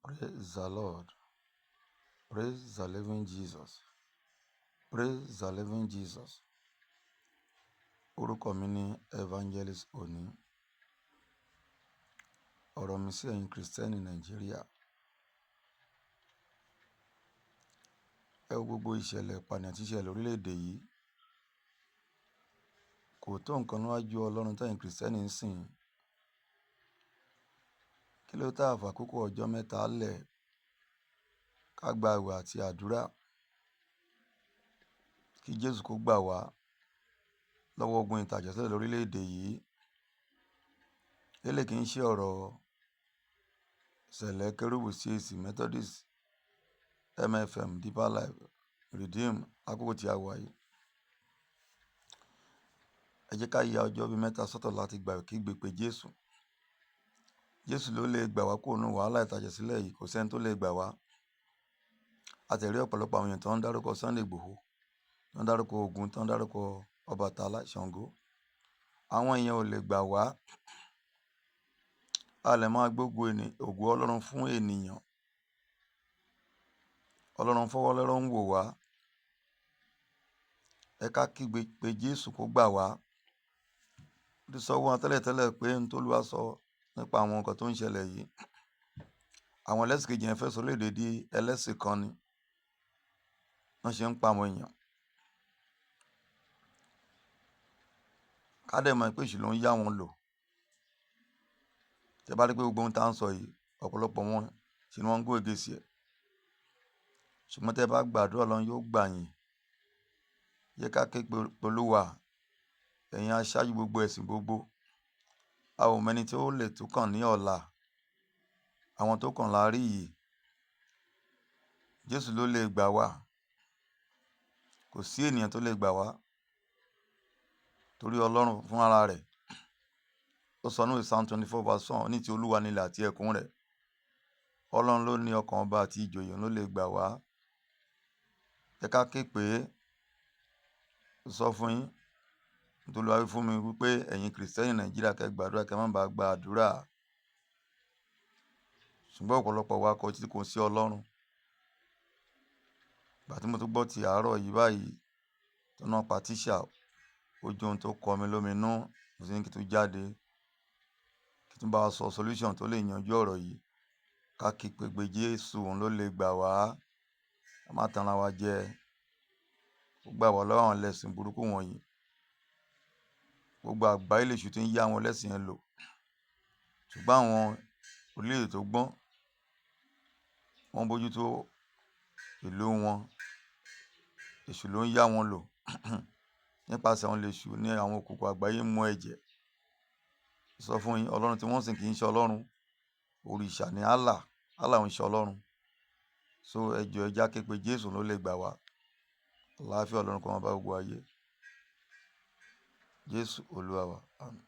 Praise the Lord. Praise the living Jesus. Praise the living Jesus. Orúkọ mi ni Evangelist Oni. Ọ̀rọ̀ mi sí ẹ̀yin Kristẹni Nàìjíríà. Ẹ wo gbogbo ìṣẹ̀lẹ̀ ìpànìyàn tí ṣẹlẹ̀ lórílẹ̀‐èdè yìí. Kò tó nǹkan níwájú Ọlọ́run tẹ̀yin Kristẹni ń sìn. Kí ló tá àfàkókò ọjọ́ mẹ́ta lẹ̀ ká gba àwẹ̀ àti àdúrà kí Jésù kó gbà wá lọ́wọ́ ogun ìtàjẹ̀sílẹ̀ lórílẹ̀‐èdè yìí. Eléyìí kì í ṣe ọ̀rọ̀ Sẹ̀lẹ̀ Kérúbù CAC Methodist MFM Deeper Life Redeem àkókò tí a wà yìí. Ẹ jẹ́ ká ya ọjọ́ bíi mẹ́ta sọ́tọ̀ láti gbà kí gbé pé Jésù. Jésù ló lè gbà wá kúrò nínú wàhálà ìtàjẹ̀sílẹ̀ yìí, kò sẹ́ni tó lè gbà wá. A tẹ̀rí ọ̀pọ̀lọpọ̀ àwọn èèyàn tó ń dárúkọ Sunday Igboho, tó ń dárúkọ Ògún, tó ń dárúkọ Ọbàtálá, Ṣàngó. Àwọn èèyàn ò lè gbà wá. A lè máa gbógo ògo Ọlọ́run fún ènìyàn. Ọlọ́run fọwọ́ lọ́rọ̀ ń wò wá. Ẹ ká kígbe pé Jésù kó gbà wá. Ó ti sọ wọn tẹ́lẹ̀tẹ́lẹ̀ pé n tó Olúwa sọ nípa àwọn nǹkan tó ń ṣẹlẹ̀ yìí. Àwọn ẹlẹ́sìn kejì yẹn fẹ́ sọ orílẹ̀-èdè di ẹlẹ́sìn kan ni. Wọ́n ṣe ń pa àwọn èèyàn. Ká dẹ̀ mọ̀ pé èṣù ló ń yá wọn lò. Tẹ́ bá rí pé gbogbo ohun tá à ń sọ yìí, ọ̀pọ̀lọpọ̀ wọn ṣe ni wọ́n ń gó ègé sí ẹ̀. Ṣùgbọ́n tẹ́ bá gbàdúrà Ọlọ́run yóò gbà yín. Yẹ ká ké pe Olúwa, ẹ̀yin aṣáájú gbogbo ẹ̀sìn gbogbo. A ò mẹ́ni tí ó lè tún kàn ní ọ̀la. Àwọn tó kàn la rí yìí. Jésù ló lè gbà wá. Kò sí ènìyàn tó lè gbà wá. Torí Ọlọ́run fún ara rẹ̀. Ó sọ nínú Psalm 24:1 ní ti Olúwa ni ilẹ̀ àti ẹ̀kún rẹ̀. Ọlọ́run ló ní ọkàn ọba àti ìjòyè ló lè gbà wá. Ẹ ká ké pé ó sọ fún yín. Nítorí Olúwa wí fún mi wípé ẹ̀yin Kristẹni Nàìjíríà kẹ́ gbàdúrà kẹ́ má bàa gba àdúrà. Ṣùgbọ́n ọ̀pọ̀lọpọ̀ wa kò sí Ọlọ́run. Ìgbà tí mo tún gbọ́ ti àárọ̀ yìí báyìí tó náà pa tíṣà, ó jẹ́ ohun tó kọ mi lóminú. Mo sì ní kí n tún jáde kí n tún bá wa sọ solution tó lè yanjú ọ̀rọ̀ yìí. Ká kí pé Jésù òun ló lè gbà wá. Ká má tan ara wa jẹ. Ó gbà wá lọ́wọ́ àwọn ẹlẹ́sìn burúkú wọ̀nyí. Gbogbo àgbáyé lèṣù tí ń yá àwọn ẹlẹ́sìn yẹn lò. Ṣùgbọ́n àwọn orílẹ̀-èdè tó gbọ́n, wọ́n bójútó ìlú wọn. Èṣù ló ń yá wọn lò. Nípasẹ̀ àwọn lèṣù ní àwọn òkùnkùn àgbáyé mú ẹ̀jẹ̀. Sọ fún yín, Ọlọ́run tí wọ́n sìn kì í ṣe Ọlọ́run. Òrìṣà ni Allah. Allah ń ṣe Ọlọ́run. So ẹ jọ̀ọ́ ẹ jẹ́ ké pe Jésù ló lè gbà wá. Àlàáfíà Ọlọ́run kó máa bá gbogbo ayé. Jésù Olúwa wa. Àmín.